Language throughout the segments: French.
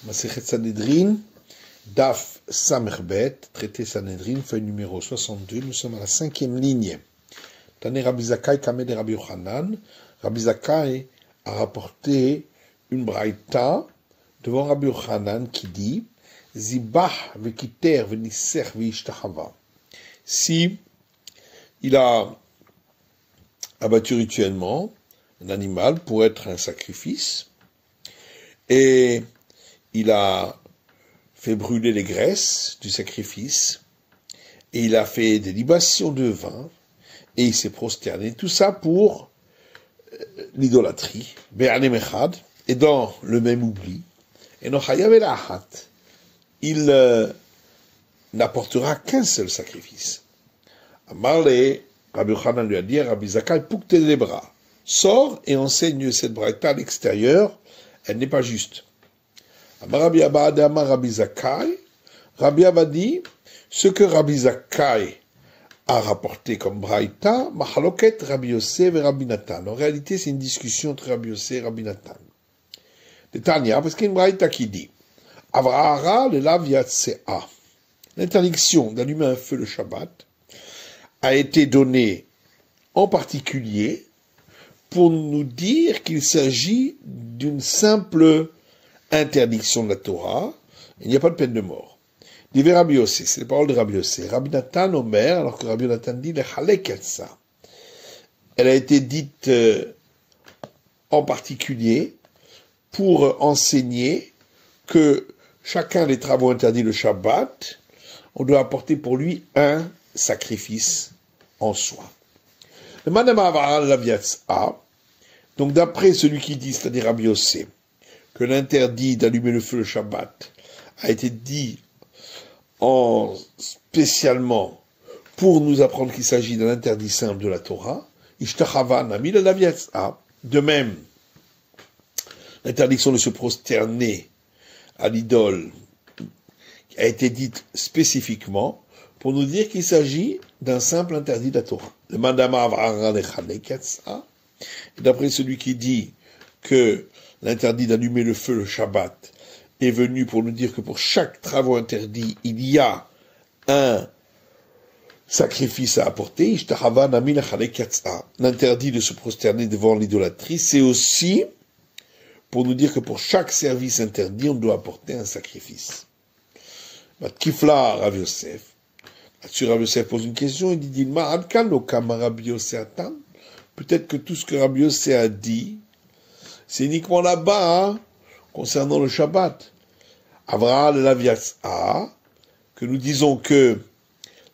Masechet Sanhedrin, Daf Samerbet, traité Sanhedrin, feuille numéro 62, nous sommes à la 5e ligne. Tane Rabbi Zakkai Kamed Rabbi Yochanan. Rabbi Zakkai a rapporté une braïta devant Rabbi Yochanan qui dit Zibah vekiter venisser veishtachava. Si il a abattu rituellement un animal pour être un sacrifice, et il a fait brûler les graisses du sacrifice, et il a fait des libations de vin, et il s'est prosterné, tout ça pour l'idolâtrie, et dans le même oubli, et il n'apportera qu'un seul sacrifice. Amarle, Rabbi Yochanan lui a dit, Rabbi Zakkai, pouque les bras, sors et enseigne cette braïta à l'extérieur, elle n'est pas juste. Rabbi Abba Amar Rabbi Zakkai, Rabbi Abba dit, ce que Rabbi Zakkai a rapporté comme braïta, Mahaloket Rabbi Yossé et Rabbi Nathan. En réalité, c'est une discussion entre Rabbi Yossé et Rabbi Nathan. De Tanya, parce qu'il y a une braïta qui dit, Avrahara le lav yatsea. L'interdiction d'allumer un feu le Shabbat a été donnée en particulier pour nous dire qu'il s'agit d'une simple interdiction de la Torah, il n'y a pas de peine de mort. Dit Rabbi Yossé, c'est les paroles de Rabbi Yossé. Rabbi Nathan Omer, alors que Rabbi Nathan dit le Chalek Yatsa. Elle a été dite en particulier pour enseigner que chacun des travaux interdits le Shabbat, on doit apporter pour lui un sacrifice en soi. Le Madame Avara Laviatsa, donc d'après celui qui dit, c'est-à-dire Rabbi Yossé, que l'interdit d'allumer le feu le Shabbat a été dit spécialement pour nous apprendre qu'il s'agit d'un interdit simple de la Torah, de même, l'interdiction de se prosterner à l'idole a été dite spécifiquement pour nous dire qu'il s'agit d'un simple interdit de la Torah. Le Madama Avara et d'après celui qui dit que l'interdit d'allumer le feu le Shabbat est venu pour nous dire que pour chaque travaux interdit, il y a un sacrifice à apporter. L'interdit de se prosterner devant l'idolâtrie, c'est aussi pour nous dire que pour chaque service interdit, on doit apporter un sacrifice. Kifla Rav Yosef. Là-dessus, Rav Yosef pose une question, il dit, peut-être que tout ce que Rabbi Yossé a dit, c'est uniquement là-bas, concernant le Shabbat. Avraham le Laviatsa, que nous disons que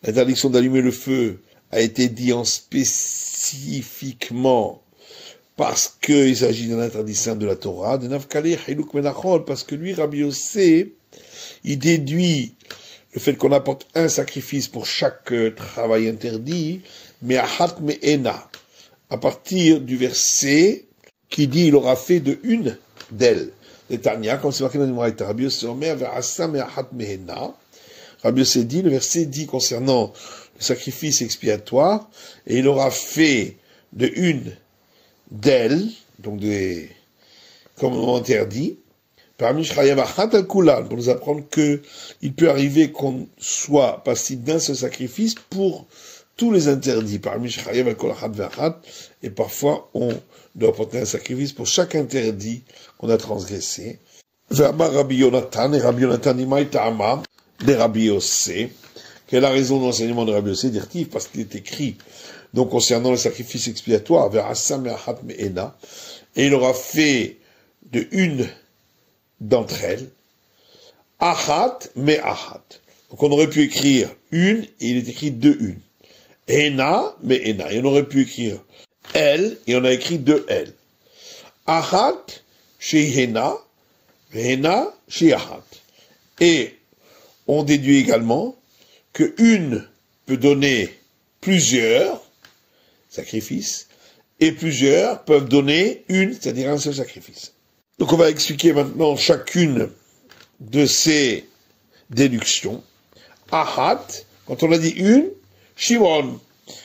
l'interdiction d'allumer le feu a été dit en spécifiquement parce qu'il s'agit d'un interdit simple de la Torah, parce que lui, Rabbi Yossé, il déduit le fait qu'on apporte un sacrifice pour chaque travail interdit, mais ahat me'ena, à partir du verset qui dit il aura fait de une d'elles. Le Tanya, comme c'est marqué dans le Moraïta, Rabbi Yossé Omer ve'asa me'ahat me'ena. Rabbi Yossé dit, le verset dit concernant le sacrifice expiatoire, et il aura fait de une d'elles, donc des commandements interdits, parmi pour nous apprendre que il peut arriver qu'on soit passible d'un seul sacrifice pour tous les interdits, et parfois on doit apporter un sacrifice pour chaque interdit qu'on a transgressé. Rabbi Yonatan, et Rabbi Yonatan de Rabbi Yossé, quelle est la raison de l'enseignement de Rabbi Yossé, dire-t-il, parce qu'il est écrit, donc concernant le sacrifice expiatoire, et il aura fait de une d'entre elles, Ahat me Ahat. Donc on aurait pu écrire une, et il est écrit de une. Ena me Ena. Et on aurait pu écrire elle, et on a écrit de elle. Ahat chez Hena, Hena chez Ahat. Et on déduit également que une peut donner plusieurs sacrifices, et plusieurs peuvent donner une, c'est-à-dire un seul sacrifice. Donc on va expliquer maintenant chacune de ces déductions. Ahat, quand on a dit une, Shimon,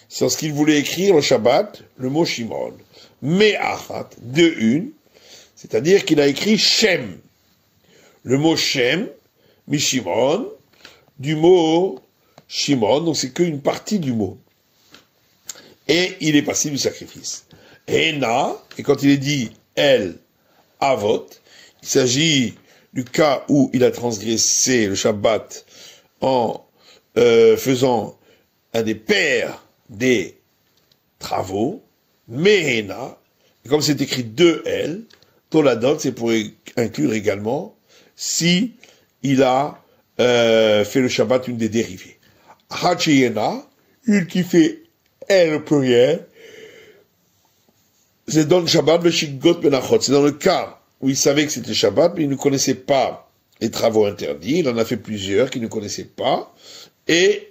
c'est ce qu'il voulait écrire le Shabbat, le mot Shimon. Mais Ahat, de une, c'est-à-dire qu'il a écrit Shem. le mot Shem, Mishimon, du mot Shimon, donc c'est qu'une partie du mot. Et il est passible du sacrifice. Ena, et quand il est dit El, Avot, il s'agit du cas où il a transgressé le Shabbat en faisant un des pères des travaux, Mehena, et comme c'est écrit deux L, Toladot, c'est pour inclure également si il a fait le Shabbat une des dérivées. Hachiyena, une qui fait L au pluriel, c'est dans le Shabbat, le Shigot Benachot, c'est dans le cas où il savait que c'était Shabbat, mais il ne connaissait pas les travaux interdits, il en a fait plusieurs qu'il ne connaissait pas, et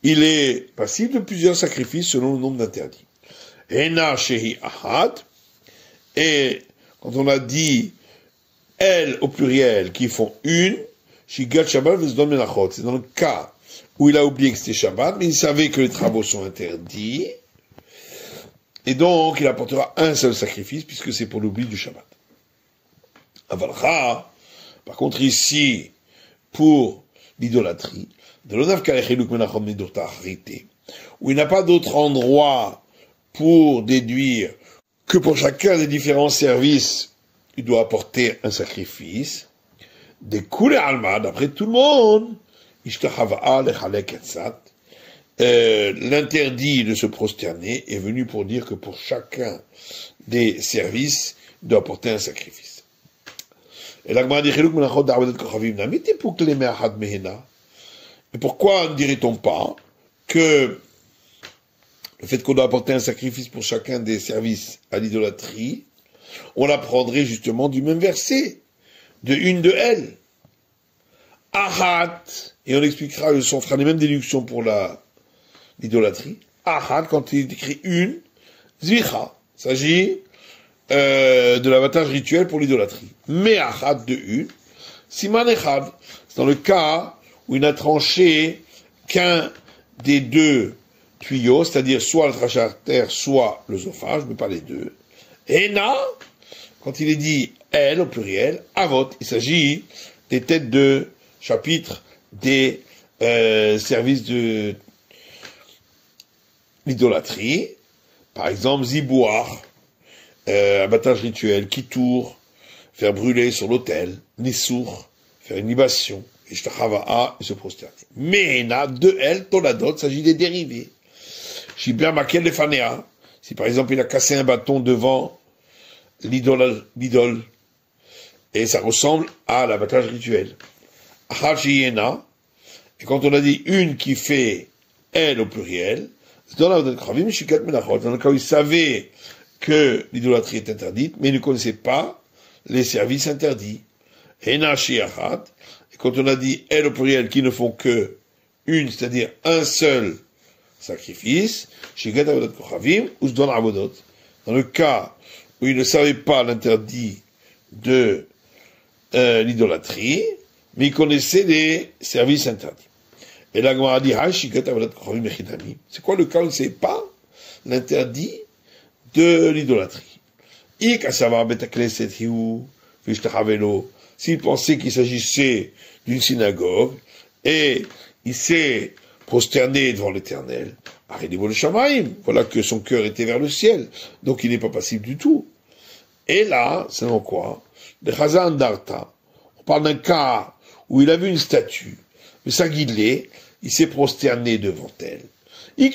il est passible de plusieurs sacrifices selon le nombre d'interdits. Ena Shehi Ahad, et quand on a dit elles au pluriel qui font une, Shigat Shabbat Vezdon Menachot, c'est dans le cas où il a oublié que c'était Shabbat, mais il savait que les travaux sont interdits, et donc il apportera un seul sacrifice, puisque c'est pour l'oubli du Shabbat. Avalcha, par contre ici, pour l'idolâtrie, de l'onav kalechiluk menachom nidurta harité, où il n'a pas d'autre endroit pour déduire que pour chacun des différents services, il doit apporter un sacrifice, des koule alma, d'après tout le monde, ishtahava'a lechalek etzat, l'interdit de se prosterner est venu pour dire que pour chacun des services, il doit apporter un sacrifice. Et la Gemara dit chiluk menachot d'arbadat kochavim namiti pour que les me'achad mehena. Et pourquoi ne dirait-on pas que le fait qu'on doit apporter un sacrifice pour chacun des services à l'idolâtrie, on l'apprendrait justement du même verset, de une de elles. Ahat, et on expliquera, on fera les mêmes déductions pour l'idolâtrie. Ahat, quand il est écrit une, zvicha, il s'agit de l'abattage rituel pour l'idolâtrie. Mais ahat de une, siman echad, c'est dans le cas où il n'a tranché qu'un des deux tuyaux, c'est-à-dire soit le trachéateur, soit l'œsophage, mais pas les deux. Ena, quand il est dit elle au pluriel, avot, il s'agit des têtes de chapitre des services de l'idolâtrie, par exemple zibouar, abattage rituel, kitour, faire brûler sur l'autel, nissour, faire une libation, ishtachava'a, et se prosterner. Mehena, de elle, toladot, il s'agit des dérivés. Shiber makel lefanea, si par exemple il a cassé un bâton devant l'idole, et ça ressemble à l'abattage rituel. Achachiyena, et quand on a dit une qui fait elle au pluriel, c'est dans le cas où il savait que l'idolâtrie est interdite, mais il ne connaissait pas les services interdits. Hena shiachat, et quand on a dit elle au pluriel qui ne font que une, c'est-à-dire un seul sacrifice, dans le cas où il ne savait pas l'interdit de l'idolâtrie, mais il connaissait les services interdits. Et la Gemara dit, c'est quoi le cas où il ne sait pas l'interdit de l'idolâtrie? S'il pensait qu'il s'agissait d'une synagogue, et il s'est prosterné devant l'Éternel, voilà que son cœur était vers le ciel, donc il n'est pas passible du tout. Et là, c'est dans quoi? Le Chazan d'Arta, on parle d'un cas où il a vu une statue, mais sa guilée, il s'est prosterné devant elle. Mais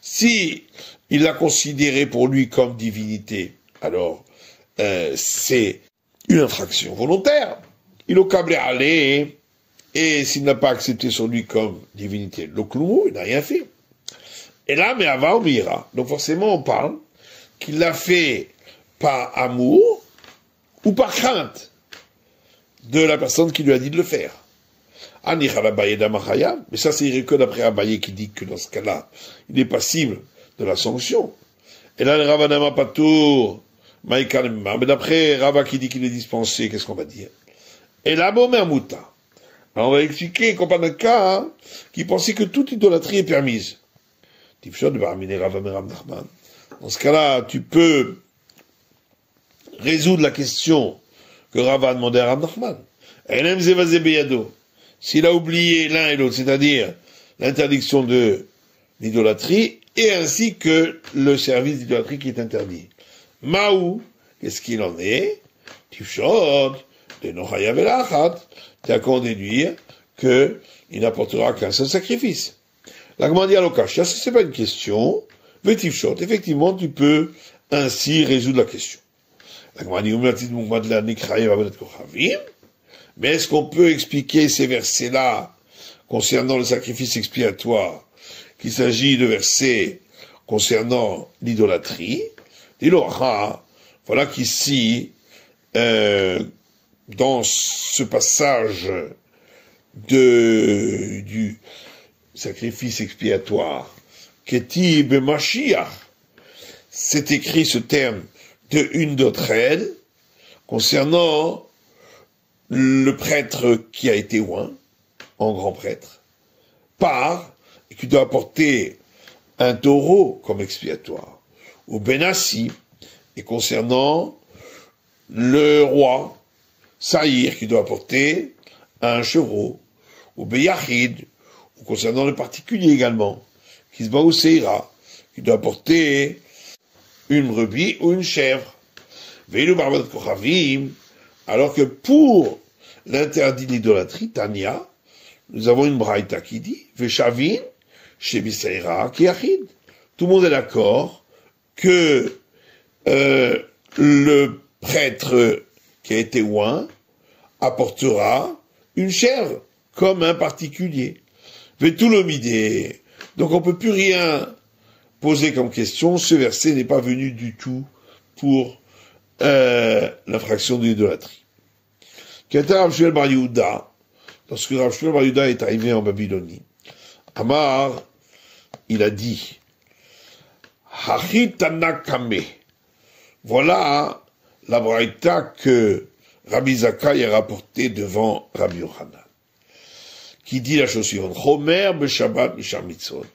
si il l'a considéré pour lui comme divinité, alors c'est une infraction volontaire. Il au câblé aller, et s'il n'a pas accepté sur lui comme divinité, l'oklumo, il n'a rien fait. Et là, mais avant, on ira. Donc forcément, on parle qu'il l'a fait par amour ou par crainte de la personne qui lui a dit de le faire. Mais ça, c'est que d'après Abaye qui dit que dans ce cas-là, il est passible de la sanction. Et là, le Ravanama Patour, mais d'après Rava qui dit qu'il est dispensé, qu'est-ce qu'on va dire? Et là, Mouta. Alors, on va expliquer qu'on parle d'un cas qui pensait que toute idolâtrie est permise. Dans ce cas-là, tu peux résoudre la question que Rava a demandé à Rav Nachman. S'il a oublié l'un et l'autre, c'est-à-dire l'interdiction de l'idolâtrie, et ainsi que le service d'idolâtrie qui est interdit. Maou, qu'est-ce qu'il en est? Tifshot, de Nochaya Velachat, t'as qu'à en déduire qu'il n'apportera qu'un seul sacrifice. La commande dit à l'Okashia, ça c'est pas une question, mais Tifshot, effectivement, tu peux ainsi résoudre la question. La commande dit, mais est-ce qu'on peut expliquer ces versets-là concernant le sacrifice expiatoire, qu'il s'agit de versets concernant l'idolâtrie? Voilà qu'ici, dans ce passage du sacrifice expiatoire, Keti B'Mashiach, c'est écrit ce terme de une d'autre aide concernant le prêtre qui a été oint en grand prêtre, et qui doit apporter un taureau comme expiatoire, ou Benassi, et concernant le roi, Saïr, qui doit apporter un chevreau, ou Beyachid, ou concernant le particulier également, Kisba ou Seira, qui doit apporter une brebis ou une chèvre. Veilu Barbat Kochavim, alors que pour l'interdit de l'idolâtrie, Tania, nous avons une braïta qui dit, Veshavin, Shebiseira, Kiachid. Tout le monde est d'accord que le prêtre qui a été oint apportera une chèvre, comme un particulier. Vetulomide. Donc on ne peut plus rien poser comme question, ce verset n'est pas venu du tout pour l'infraction de l'idolâtrie. Rav Shmuel Bar Yehuda, lorsque Rav Shmuel Bar Yehuda est arrivé en Babylonie, Amar, il a dit, Hachitanakame. Voilà la braïta que Rabbi Zakkai a rapportée devant Rabbi Yochanan, qui dit la chose suivante, Chomer b'Shabbat mishar mitzvot.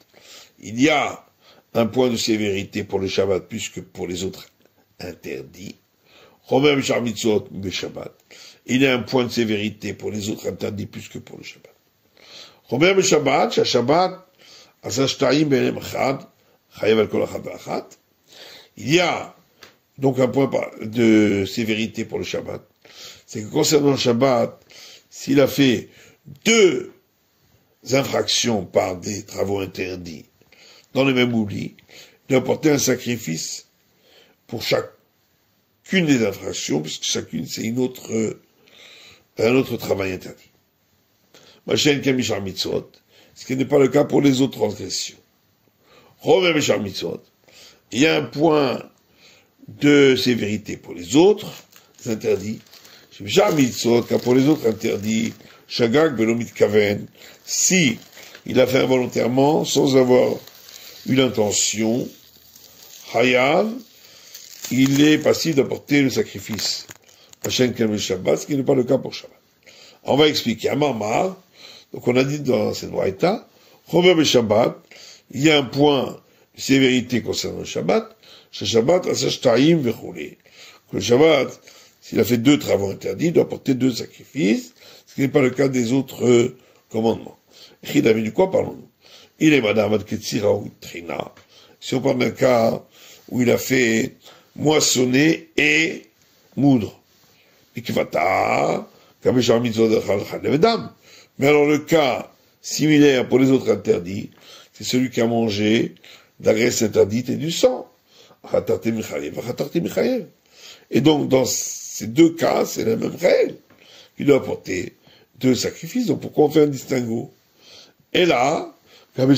Il y a un point de sévérité pour le Shabbat plus que pour les autres interdits. Chomer b'Shar mitzvot b'Shabbat. Il y a un point de sévérité pour les autres interdits plus que pour le Shabbat. Chomer b'Shabbat, Shabbat, asashtayim be'enem achad, chayav al kol achad v'achad. Il y a donc un point de sévérité pour le Shabbat. C'est que concernant le Shabbat, s'il a fait 2 infractions par des travaux interdits dans le même oubli, il doit apporter un sacrifice pour chacune des infractions, puisque chacune c'est un autre travail interdit. Machin Kamishar Mitzvot, ce qui n'est pas le cas pour les autres transgressions. Romain Mishar Mitzvot, il y a un point de sévérité pour les autres interdits. Mishar Mitzvot, car pour les autres interdits, Shagag Belomit Kaven, si il a fait involontairement, sans avoir eu l'intention, Hayav, il est passible d'apporter le sacrifice. Machin Kamishar Shabbat, ce qui n'est pas le cas pour Shabbat. On va expliquer. Amamar, donc on a dit dans cette braïta, Chomer Shabbat, il y a un point de sévérité concernant le Shabbat, Shabbat, Asashtayim Vechule. Le Shabbat, s'il a fait 2 travaux interdits, il doit apporter 2 sacrifices, ce qui n'est pas le cas des autres commandements. Chidami, du quoi parlons-nous? Il est Madame Adketzira ou Trina. Si on parle d'un cas où il a fait moissonner et moudre. Ikvata, Kameshar Mitzvot Chal Levedam. Mais alors le cas similaire pour les autres interdits, c'est celui qui a mangé de la graisse interdite et du sang. Et donc dans ces 2 cas, c'est la même règle. Il doit apporter 2 sacrifices. Donc pourquoi on fait un distinguo? Et là, alors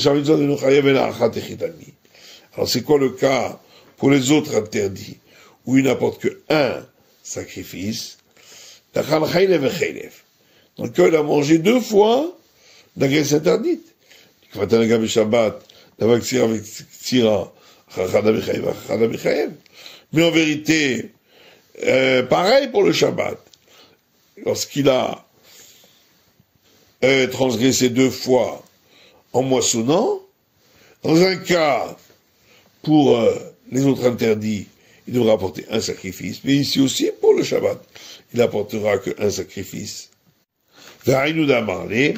c'est quoi le cas pour les autres interdits où il n'apporte que 1 sacrifice? Dans le cas où il a mangé 2 fois de la graisse interdite. Mais en vérité, pareil pour le Shabbat. Lorsqu'il a transgressé 2 fois en moissonnant, dans un cas, pour les autres interdits, il devra apporter un sacrifice, mais ici aussi pour le Shabbat, il apportera qu'un sacrifice. V'aïnou d'amarlé,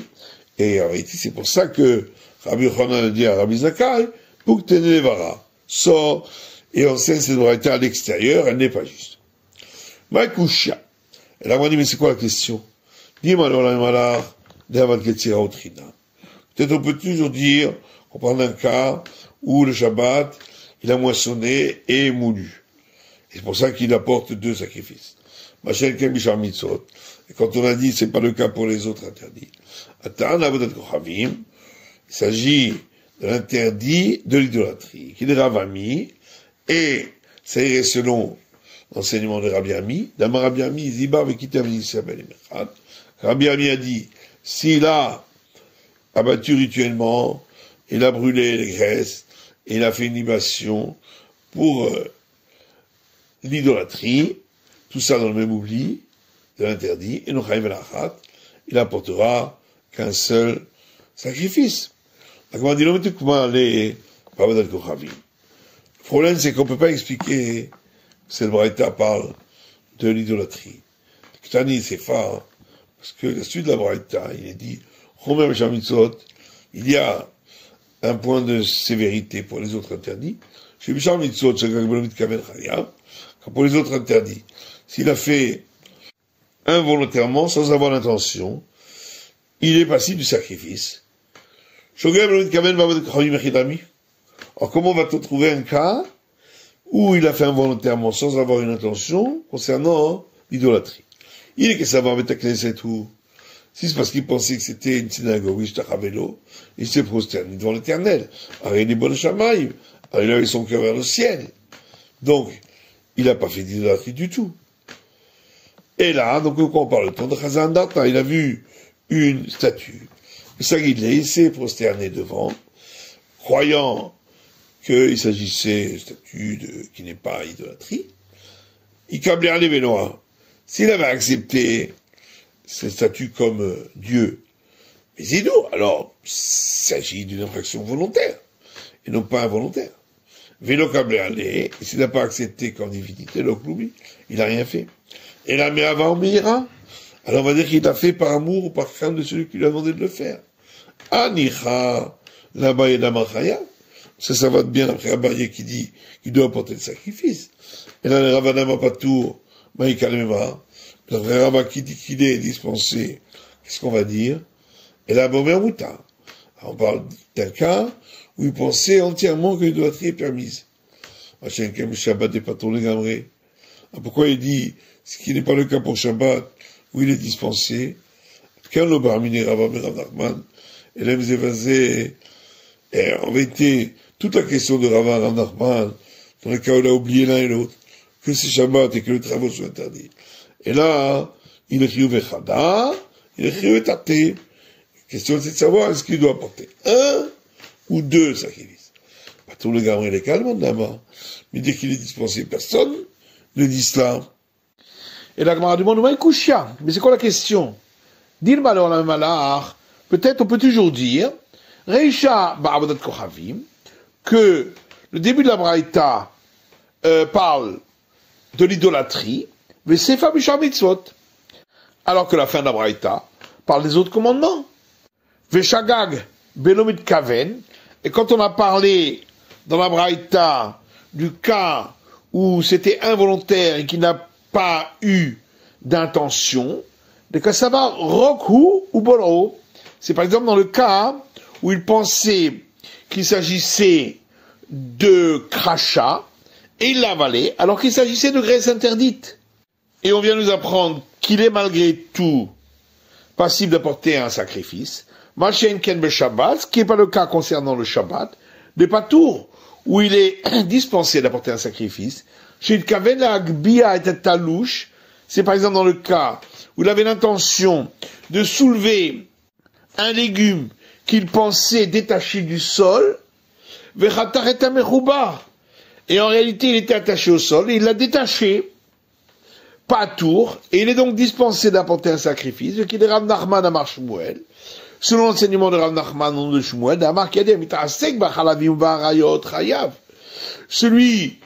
et en réalité, c'est pour ça que Rabbi Yochanan a dit à Rabbi Zakkai, pour que Tenevara sort et enseigne cette braïta à l'extérieur, elle n'est pas juste. Maïkoucha. Et là, on dit, mais c'est quoi la question? Dis-moi, peut-être on peut toujours dire, on prend un cas où le Shabbat, il a moissonné et moulu. Et c'est pour ça qu'il apporte 2 sacrifices. Et quand on a dit, c'est pas le cas pour les autres interdits. Il s'agit de l'interdit de l'idolâtrie, qui est Ravami, et ça irait selon l'enseignement de Rabbi Ami. D'Amar Rabbi Ami, Ziba avec Rabbi Ami a dit, s'il a abattu rituellement, il a brûlé les graisses, et il a fait une libation pour l'idolâtrie, tout ça dans le même oubli de l'interdit, et il apportera qu'un seul sacrifice. Le problème, c'est qu'on ne peut pas expliquer que cette braïta parle de l'idolâtrie. Ktani, c'est phare, parce que la suite de la braïta, il est dit, il y a un point de sévérité pour les autres interdits. Pour les autres interdits, s'il a fait involontairement, sans avoir l'intention, il est passible du sacrifice. Alors comment va-t-on trouver un cas où il a fait involontairement, sans avoir une intention, concernant l'idolâtrie? Il est que ça va avec ta Knesset ou si c'est parce qu'il pensait que c'était une synagogue, il s'est prosterné devant l'Éternel. Alors il est bon Shamaï, alors il avait son cœur vers le ciel. Donc, il n'a pas fait d'idolâtrie du tout. Et là, donc quand on parle de temps de Chazan Data, il a vu une statue. Il s'est prosterné devant, croyant qu'il s'agissait d'une statue qui n'est pas idolâtrie. Il câblait un événement. S'il avait accepté cette statue comme Dieu, mais c'est nous. Alors, il s'agit d'une infraction volontaire, et non pas involontaire. Vélo câblé aller, et s'il n'a pas accepté comme divinité, l'okloubi, il n'a rien fait. Et la mais avant Meira, alors on va dire qu'il l'a fait par amour ou par crainte de celui qui lui a demandé de le faire. Anicha, là-bas et la ça va bien après Abaye qui dit qu'il doit apporter le sacrifice. Et là, le Ravanama Patour, Maïkalema, le vrai Rava qui dit qu'il est dispensé, qu'est-ce qu'on va dire? Et là, Bomer Mouta. On parle d'un cas où il pensait entièrement que l'idolâtrie est permise. Shabbat n'est pas tourné gamré. Pourquoi il dit, ce qui n'est pas le cas pour Shabbat, où il est dispensé, quand le barminé Rava Merav Nachman, et l'aime évasé, et en vérité, toute la question de Rava Rav Nachman, dans le cas où il a oublié l'un et l'autre, que c'est Shabbat et que les travaux sont interdits. Et là, il est riou vechada, il est riou etaté. La question c'est de savoir est-ce qu'il doit apporter 1 ou 2 sacrifices. Pas tout le gamin est calme là-bas. Mais dès qu'il est dispensé, personne ne dit cela. Et la Gemara demande, mais c'est quoi la question? Dire malheur la malach, peut-être on peut toujours dire, Reisha ba'abadat kochavim, que le début de la Braïta parle de l'idolâtrie, mais c'est Fabishar Mitzvot. Alors que la fin de la Braïta parle des autres commandements. Veshagag Belomit Kaven, et quand on a parlé dans la Braïta du cas où c'était involontaire et qu'il n'a pas eu d'intention, le Kassava Rokhu ou Bolo. C'est par exemple dans le cas où il pensait qu'il s'agissait de crachat et il l'avalait alors qu'il s'agissait de graisse interdite. Et on vient nous apprendre qu'il est malgré tout passible d'apporter un sacrifice. Machen Ken be Shabbat, ce qui n'est pas le cas concernant le Shabbat, des patours où il est dispensé d'apporter un sacrifice. Chez Kaven la Agbia et Talouche, c'est par exemple dans le cas où il avait l'intention de soulever un légume qu'il pensait détaché du sol, et en réalité il était attaché au sol, et il l'a détaché, pas à tour, et il est donc dispensé d'apporter un sacrifice, ce qui est Rav Nachman Amar Shmuel, selon l'enseignement de Rav Nachman, nom de Shmuel, celui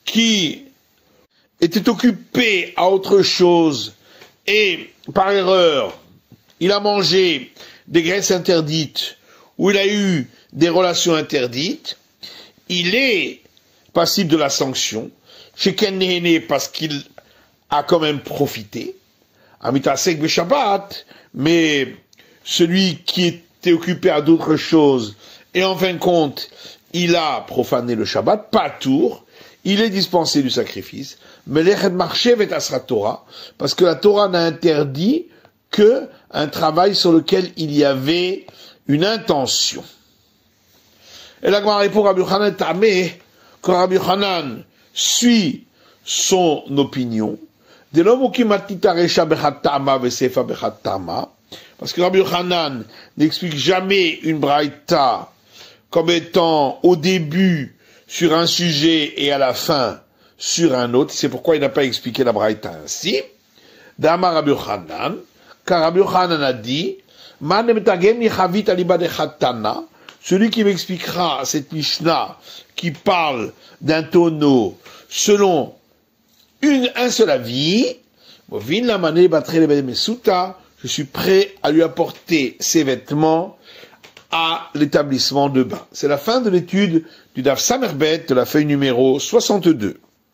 qui était occupé à autre chose et par erreur, il a mangé des graisses interdites ou il a eu des relations interdites, il est passible de la sanction. Chez Ken Nehene parce qu'il a quand même profité. Amitasek be Shabbat, mais celui qui était occupé à d'autres choses et en fin de compte, il a profané le Shabbat, pas tour, il est dispensé du sacrifice. Mais l'Echet marché vet asra Torah, parce que la Torah n'a interdit que un travail sur lequel il y avait une intention. Et la Gemara répond Rabbi Yochanan Tameh, quand Rabbi Yochanan suit son opinion, de l'homme qui matita recha bechatama vesefa bechatama, parce que Rabbi Yochanan n'explique jamais une braïta comme étant au début sur un sujet et à la fin sur un autre. C'est pourquoi il n'a pas expliqué la braïta ainsi. D'Amar Rabbi Yochanan, car Rabbi Yochanan a dit, celui qui m'expliquera cette Mishnah qui parle d'un tonneau selon un seul avis, je suis prêt à lui apporter ses vêtements à l'établissement de bain. C'est la fin de l'étude du Daf Samerbet de la feuille numéro 62.